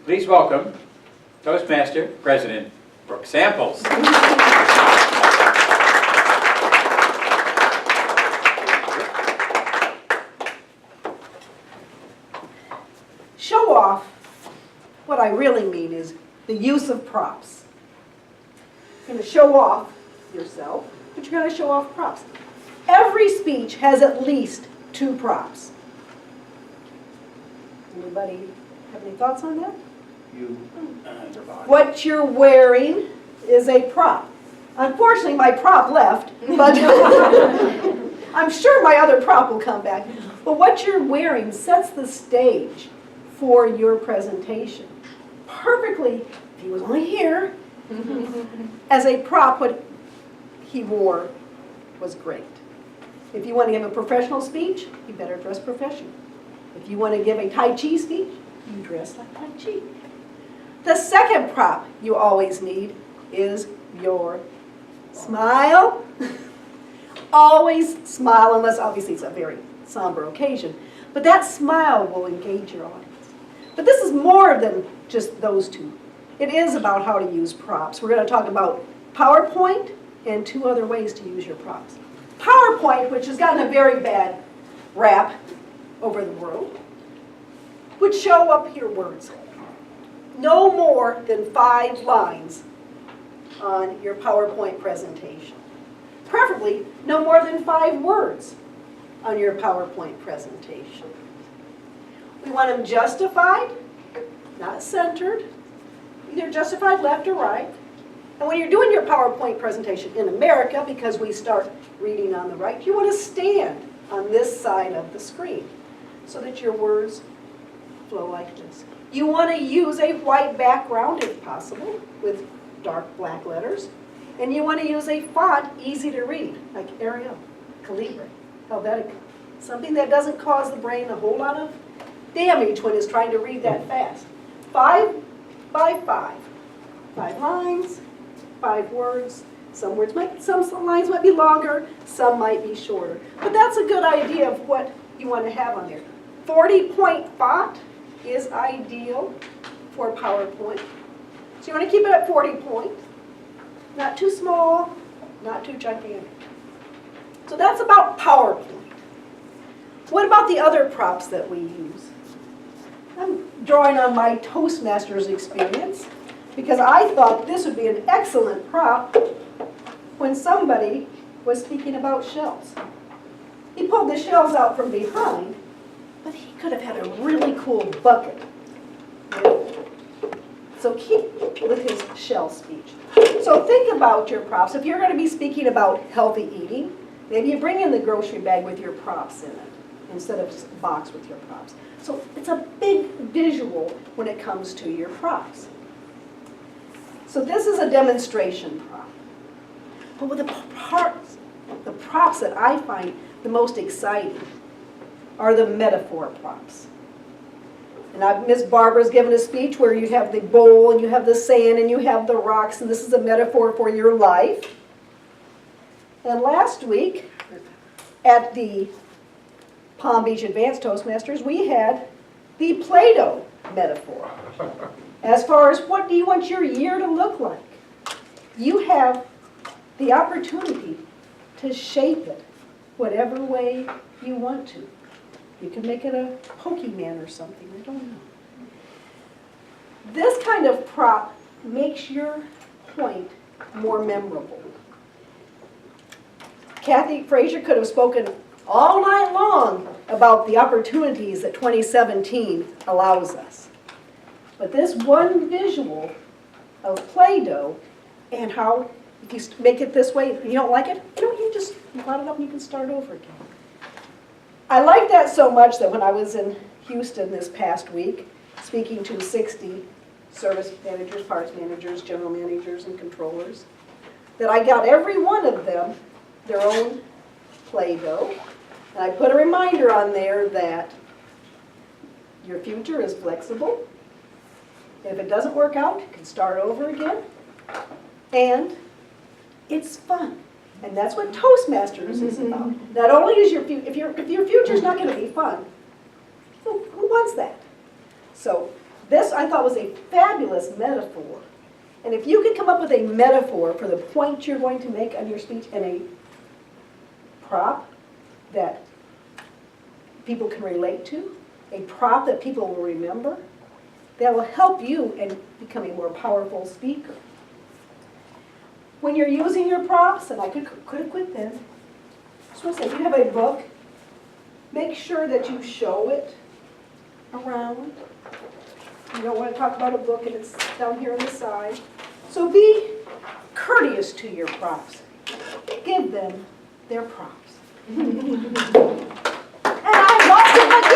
Please welcome Toastmaster President Brooke Samples. Show off, what I really mean is the use of props. You're going to show off yourself, but you're going to show off props. Every speech has at least 2 props. Anybody have any thoughts on that? What you're wearing is a prop. Unfortunately, my prop left, but I'm sure my other prop will come back. But what you're wearing sets the stage for your presentation. Perfectly, if he was only here, as a prop, what he wore was great. If you want to give a professional speech, you better dress professional. If you want to give a Tai Chi speech, you dress like Tai Chi. The second prop you always need is your smile. Always smile, unless obviously it's a very somber occasion. But that smile will engage your audience. But this is more than just those 2. It is about how to use props. We're going to talk about PowerPoint and 2 other ways to use your props. PowerPoint, which has gotten a very bad rap over the world, would show up your words. No more than 5 lines on your PowerPoint presentation. Preferably, no more than 5 words on your PowerPoint presentation. We want them justified, not centered, either justified left or right. And when you're doing your PowerPoint presentation in America, because we start reading on the right, you want to stand on this side of the screen so that your words flow like this. You want to use a white background if possible with dark black letters. And you want to use a font easy to read, like Arial, Calibri, Helvetica. Something that doesn't cause the brain a whole lot of damage when it's trying to read that fast. 5 by 5. 5 lines, 5 words. Some lines might be longer, some might be shorter. But that's a good idea of what you want to have on there. 40-point font is ideal for PowerPoint. So you want to keep it at 40 points. Not too small, not too gigantic. So that's about PowerPoint. What about the other props that we use? I'm drawing on my Toastmasters experience because I thought this would be an excellent prop when somebody was speaking about shells. He pulled the shells out from behind, but he could have had a really cool bucket. So keep with his shell speech. So think about your props. If you're going to be speaking about healthy eating, maybe you bring in the grocery bag with your props in it instead of just a box with your props. So it's a big visual when it comes to your props. So this is a demonstration prop. But with the props that I find the most exciting are the metaphor props. And Miss Barbara's given a speech where you have the bowl and you have the sand and you have the rocks, and this is a metaphor for your life. And last week at the Palm Beach Advanced Toastmasters, we had the Play-Doh metaphor. As far as what do you want your year to look like? You have the opportunity to shape it whatever way you want to. You can make it a Pokemon or something, I don't know. This kind of prop makes your point more memorable. Kathy Frazier could have spoken all night long about the opportunities that 2017 allows us. But this one visual of Play-Doh and how if you make it this way, if you don't like it, you just blot it up and you can start over again. I like that so much that when I was in Houston this past week, speaking to 60 service managers, parts managers, general managers, and controllers, that I got every one of them their own Play-Doh. And I put a reminder on there that your future is flexible. If it doesn't work out, you can start over again. And it's fun. And that's what Toastmasters is about. Not only is if your future is not going to be fun, who wants that? So This I thought was a fabulous metaphor. And if you can come up with a metaphor for the point you're going to make on your speech and a prop that people can relate to, a prop that people will remember, that will help you in becoming a more powerful speaker. When you're using your props, and I could have quit then, just want to say, if you have a book, make sure that you show it around. You don't want to talk about a book and it's down here on the side. So be courteous to your props. Give them their props. And I lost it